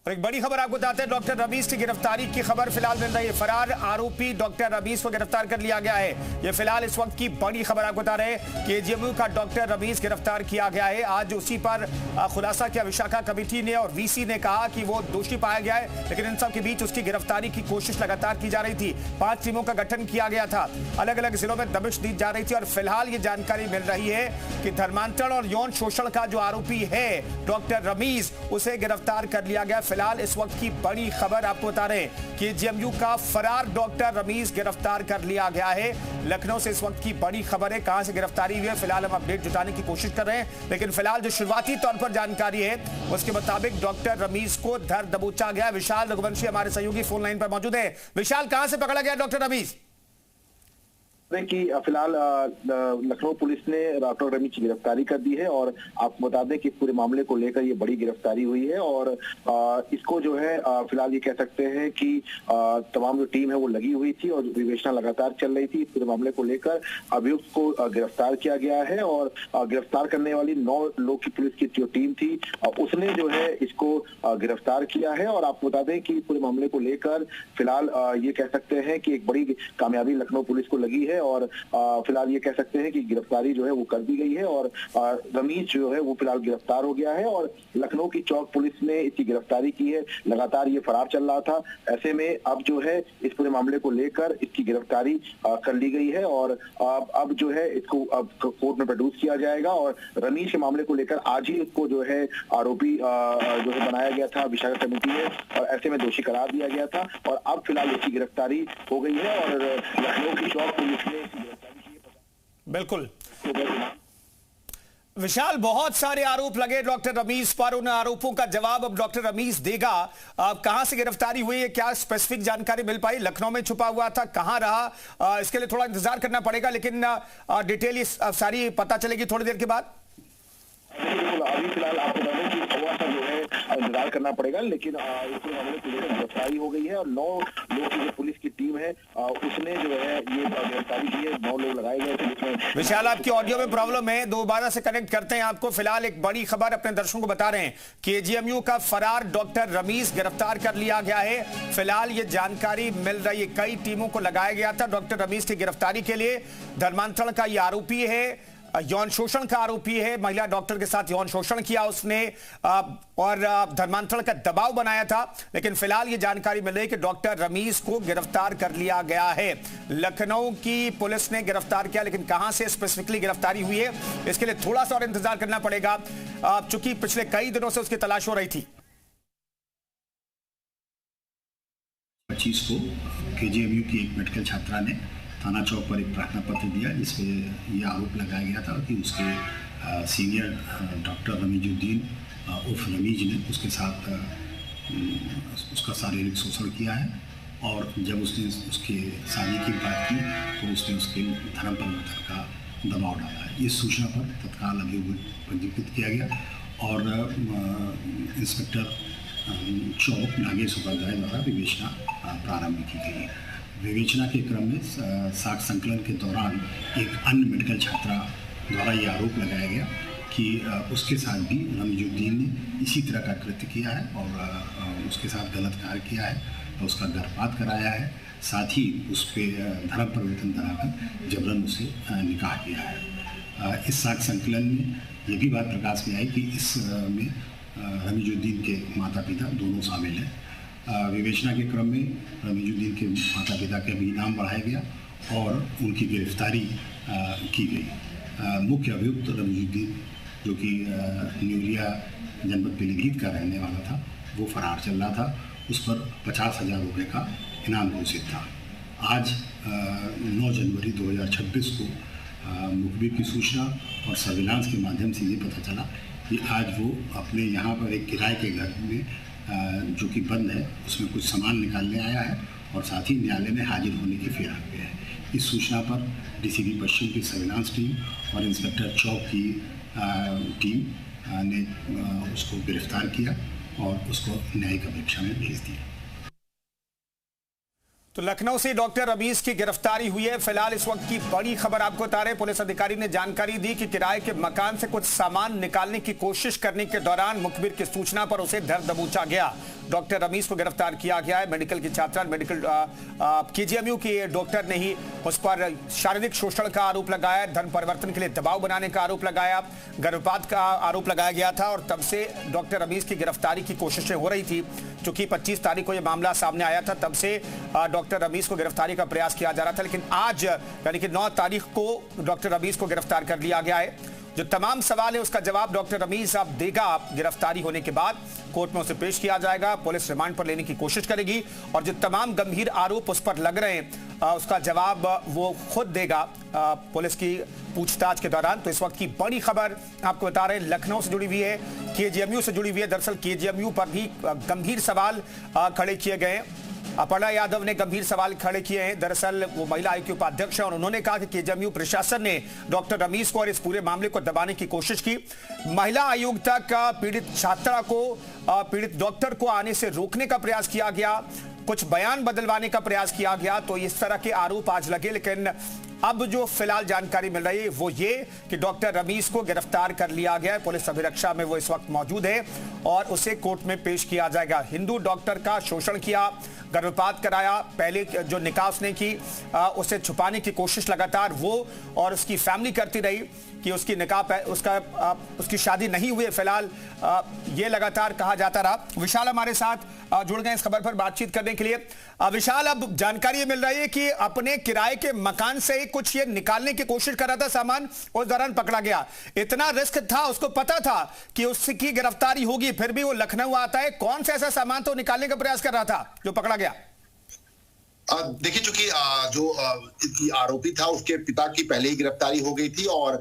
और एक बड़ी खबर आपको बताते हैं, डॉक्टर रमीज की गिरफ्तारी की खबर फिलहाल मिल रही है। फरार आरोपी डॉक्टर रमीज को गिरफ्तार कर लिया गया है। ये फिलहाल इस वक्त की बड़ी खबर आपको बता रहे हैं। केजीएमयू का डॉक्टर रमीज गिरफ्तार किया गया है। आज उसी पर खुलासा किया विशाखा कमेटी ने और वीसी ने कहा कि वो दोषी पाया गया है, लेकिन इन सब के बीच उसकी गिरफ्तारी की कोशिश लगातार की जा रही थी। 5 टीमों का गठन किया गया था, अलग अलग जिलों में दबिश दी जा रही थी और फिलहाल ये जानकारी मिल रही है कि धर्मांतरण और यौन शोषण का जो आरोपी है डॉक्टर रमीज, उसे गिरफ्तार कर लिया गया। फिलहाल इस वक्त की बड़ी खबर आपको बता रहे हैं कि जेएमयू का फरार डॉक्टर रमीज गिरफ्तार कर लिया गया है। लखनऊ से इस वक्त की बड़ी खबर है, कहां से गिरफ्तारी हुई है फिलहाल हम अपडेट जुटाने की कोशिश कर रहे हैं, लेकिन फिलहाल जो शुरुआती तौर पर जानकारी है उसके मुताबिक डॉक्टर रमीज को धर दबोचा गया। विशाल रघुवंशी हमारे सहयोगी फोन लाइन पर मौजूद है। विशाल, कहां से पकड़ा गया डॉक्टर रमीज? कि फिलहाल लखनऊ पुलिस ने डॉक्टर रमीज की गिरफ्तारी कर दी है और आपको बता दें कि पूरे मामले को लेकर ये बड़ी गिरफ्तारी हुई है और इसको जो है फिलहाल ये कह सकते हैं कि तमाम जो टीम है वो लगी हुई थी और विवेचना लगातार चल रही थी। इस पूरे मामले को लेकर अभियुक्त को गिरफ्तार किया गया है और गिरफ्तार करने वाली 9 लोग की पुलिस की जो टीम थी उसने जो है इसको गिरफ्तार किया है। और आपको बता दें कि पूरे मामले को लेकर फिलहाल ये कह सकते हैं कि एक बड़ी कामयाबी लखनऊ पुलिस को लगी है और फिलहाल ये कह सकते हैं कि गिरफ्तारी जो है वो कर दी गई है और रमीज जो है वो फिलहाल गिरफ्तार हो गया है और लखनऊ की चौक पुलिस ने इसकी गिरफ्तारी की है। लगातार ये फरार चल रहा था, ऐसे में अब जो है इस पूरे मामले को लेकर इसकी गिरफ्तारी कर ली गई है और अब जो है इसको अब कोर्ट में प्रोड्यूस किया जाएगा। और रमीज के मामले को लेकर आज ही इसको जो है आरोपी जो है बनाया गया था विशाखा कमेटी में और ऐसे में दोषी करार दिया गया था और अब फिलहाल इसकी गिरफ्तारी हो गई है और लखनऊ की चौक पुलिस ने बिल्कुल विशाल, बहुत सारे आरोप लगे डॉक्टर रमीज पर, उन आरोपों का जवाब अब डॉक्टर रमीज देगा। कहां से गिरफ्तारी हुई है, क्या स्पेसिफिक जानकारी मिल पाई? लखनऊ में छुपा हुआ था, कहां रहा, इसके लिए थोड़ा इंतजार करना पड़ेगा, लेकिन डिटेल सारी पता चलेगी थोड़ी देर के बाद। अभी फिलहाल आपको बता दें कि थोड़ा सा जो है इंतजार करना पड़ेगा, लेकिन इस मामले को लेकर गिरफ्तारी हो गई है और 9 लोगों की जो पुलिस की टीम है उसने जो है ये गिरफ्तारी की है। 9 लोग लगाए गए थे जिसमें विशाल आपकी ऑडियो में प्रॉब्लम है, दोबारा से कनेक्ट करते हैं आपको। फिलहाल एक बड़ी खबर अपने दर्शकों को बता रहे हैं, केजीएमयू का फरार डॉक्टर रमीज गिरफ्तार कर लिया गया है। फिलहाल ये जानकारी मिल रही है, कई टीमों को लगाया गया था डॉक्टर रमीज की गिरफ्तारी के लिए। धर्मांतरण का ये आरोपी है, यौन शोषण का आरोपी है, महिला डॉक्टर के साथ यौन शोषण किया उसने और धर्मांतरण का दबाव बनाया था, लेकिन फिलहाल ये जानकारी मिल रही है कि डॉक्टर रमीज को गिरफ्तार कर लिया गया है। लखनऊ की पुलिस ने गिरफ्तार किया, लेकिन कहां से स्पेसिफिकली गिरफ्तारी हुई है इसके लिए थोड़ा सा और इंतजार करना पड़ेगा, चूंकि पिछले कई दिनों से उसकी तलाश हो रही थी। 25 को केजीएमयू की एक मेडिकल छात्रा ने थाना चौक पर एक प्रार्थना पत्र दिया जिसमें यह आरोप लगाया गया था कि उसके सीनियर डॉक्टर रमीजुद्दीन उर्फ रमीज ने उसके साथ उसका शारीरिक शोषण किया है और जब उसने उसके शादी की बात की तो उसने उसके धर्म परिवर्तन का दबाव डाला है। इस सूचना पर तत्काल अभियोग पंजीकृत किया गया और इंस्पेक्टर चौक नागेश उपाध्याय द्वारा विवेचना प्रारंभ की गई है। विवेचना के क्रम में साक्ष्य संकलन के दौरान एक अन्य मेडिकल छात्रा द्वारा यह आरोप लगाया गया कि उसके साथ भी रमीजुद्दीन ने इसी तरह का कृत्य किया है और उसके साथ गलत कार्य किया है और उसका गर्भपात कराया है, साथ ही उस पर धर्म परिवर्तन कराकर जबरन उसे निकाह किया है। इस साक्ष्य संकलन में ये भी बात प्रकाश में आई कि इसमें रमीजुद्दीन के माता पिता दोनों शामिल हैं। विवेचना के क्रम में रमीजुद्दीन के माता पिता का भी नाम बढ़ाया गया और उनकी गिरफ्तारी की गई। मुख्य अभियुक्त रमीजुद्दीन जो कि न्यूरिया जनपद पीलीभीत का रहने वाला था, वो फरार चल रहा था, उस पर 50,000 रुपये का इनाम घोषित था। आज 9 जनवरी 2026 को मुखबिर की सूचना और सर्विलांस के माध्यम से ये पता चला कि आज वो अपने यहाँ पर एक किराए के घर में जो कि बंद है उसमें कुछ सामान निकालने आया है और साथ ही न्यायालय में हाजिर होने की फिराक में है। इस सूचना पर डीसीपी पश्चिम की सर्विलांस टीम और इंस्पेक्टर चौक की टीम ने उसको गिरफ्तार किया और उसको न्यायिक अपेक्षा में भेज दिया। तो लखनऊ से डॉक्टर रमीज की गिरफ्तारी हुई है। फिलहाल इस वक्त की बड़ी खबर आपको बता रहे, पुलिस अधिकारी ने जानकारी दी कि किराए के मकान से कुछ सामान निकालने की कोशिश करने के दौरान मुखबिर की सूचना पर उसे धर दबोचा गया। डॉक्टर रमीज को गिरफ्तार किया गया है। मेडिकल की छात्रा, मेडिकल केजीएमयू की डॉक्टर ने ही उस पर शारीरिक शोषण का आरोप लगाया, धन परिवर्तन के लिए दबाव बनाने का आरोप लगाया, गर्भपात का आरोप लगाया गया था और तब से डॉक्टर रमीज की गिरफ्तारी की कोशिशें हो रही थी। चूंकि 25 तारीख को यह मामला सामने आया था, तब से डॉक्टर रमीज को गिरफ्तारी का प्रयास किया जा रहा था, लेकिन आज यानी कि 9 तारीख को डॉक्टर रमीज को गिरफ्तार कर लिया गया है। जो तमाम सवाल है उसका जवाब डॉक्टर रमीज अब देगा। गिरफ्तारी होने के बाद कोर्ट में उसे पेश किया जाएगा, पुलिस रिमांड पर लेने की कोशिश करेगी और जो तमाम गंभीर आरोप उस पर लग रहे हैं उसका जवाब वो खुद देगा पुलिस की पूछताछ के दौरान। तो इस वक्त की बड़ी खबर आपको बता रहे हैं, लखनऊ से जुड़ी हुई है, केजीएमयू से जुड़ी हुई है। दरअसल केजीएमयू पर भी गंभीर सवाल खड़े किए गए। अपर्णा यादव ने गंभीर सवाल खड़े किए हैं। दरअसल वो महिला आयोग के उपाध्यक्ष हैं और उन्होंने कहा कि केजीएमयू प्रशासन ने डॉक्टर रमीज को और इस पूरे मामले को दबाने की कोशिश की। महिला आयोग तक पीड़ित छात्रा को, पीड़ित डॉक्टर को आने से रोकने का प्रयास किया गया, कुछ बयान बदलवाने का प्रयास किया गया। तो इस तरह के आरोप आज लगे, लेकिन अब जो फिलहाल जानकारी मिल रही है वो ये कि डॉक्टर रमीज को गिरफ्तार कर लिया गया है। पुलिस अभिरक्षा में वो इस वक्त मौजूद है और उसे कोर्ट में पेश किया जाएगा। हिंदू डॉक्टर का शोषण किया, गर्भपात कराया, पहले जो निकाह उसने की उसे छुपाने की कोशिश लगातार वो और उसकी फैमिली करती रही कि उसकी निकाह उसकी शादी नहीं हुई। फिलहाल ये लगातार कहा जाता रहा। विशाल हमारे साथ जुड़ गए इस खबर पर बातचीत करने के लिए। विशाल, अब जानकारी ये मिल रही है कि अपने किराए के मकान से ही कुछ ये निकालने की कोशिश कर रहा था सामान, उस दौरान पकड़ा गया। इतना रिस्क था, उसको पता था कि उसकी गिरफ्तारी होगी, फिर भी वो लखनऊ आता है। कौन सा ऐसा सामान तो निकालने का प्रयास कर रहा था जो पकड़ा गया? देखिए, चूंकि जो आरोपी था उसके पिता की पहले ही गिरफ्तारी हो गई थी और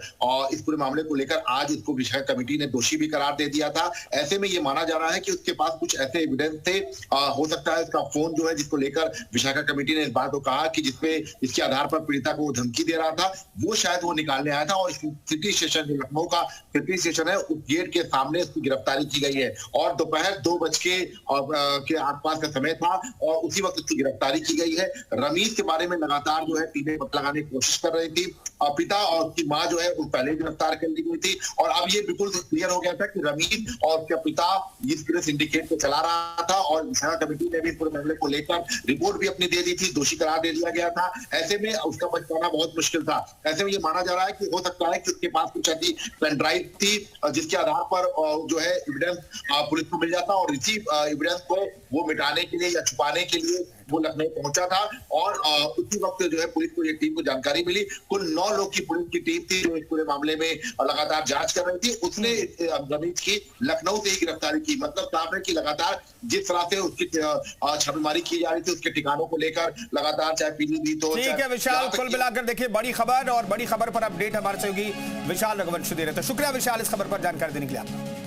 इस पूरे मामले को लेकर आज इसको विशाखा कमेटी ने दोषी भी करार दे दिया था। ऐसे में ये माना जा रहा है कि उसके पास कुछ ऐसे एविडेंस थे, हो सकता है इसका फोन जो है जिसको लेकर विशाखा कमेटी ने इस बात को कहा कि जिसपे इसके आधार पर पीड़िता को धमकी दे रहा था, वो शायद वो निकालने आया था और सिटी स्टेशन, जो लखनऊ का सिटी स्टेशन है, उस गेट के सामने उसकी गिरफ्तारी की गई है और दोपहर 2 बज के आसपास का समय था और उसी वक्त उसकी गिरफ्तारी की गई है। रमीज के बारे में लगातार जो है टीमें पता लगाने की कोशिश कर रही थी। पिता और उसकी मां जो है उस पहले गिरफ्तार कर ली गई थी और अब ये बिल्कुल क्लियर हो गया था कि रमीज और उसका पिता इस पूरे सिंडिकेट को चला रहा था और विशाखा कमेटी ने भी पूरे मामले को लेकर रिपोर्ट भी अपनी दे दी थी, दोषी करार दे दिया गया था। ऐसे में उसका बच पाना बहुत मुश्किल था। ऐसे में ये माना जा रहा है कि हो सकता है कि उसके पास कुछ ऐसी पेन ड्राइव थी जिसके आधार पर जो है एविडेंस पुलिस को मिल जाता और इसी एविडेंस को वो मिटाने के लिए या छुपाने के लिए वो लखनऊ पहुंचा था और उसी वक्त जो है पुलिस को ये टीम को जानकारी मिली। कुल 9 लोग की पुलिस की टीम थी जो इस पूरे मामले में लगातार जांच कर रही थी। उसने रमीज की लखनऊ से ही गिरफ्तारी की। मतलब साफ है कि लगातार जिस तरह से उसकी छापेमारी की जा रही थी उसके ठिकानों को लेकर लगातार, चाहे पीलीभीत हो। ठीक है विशाल, कुल मिलाकर देखिए बड़ी खबर, और बड़ी खबर पर अपडेट हमारे से होगी विशाल रघुवंशी दे रहे थे। शुक्रिया विशाल इस खबर पर जानकारी देने के लिए आपका।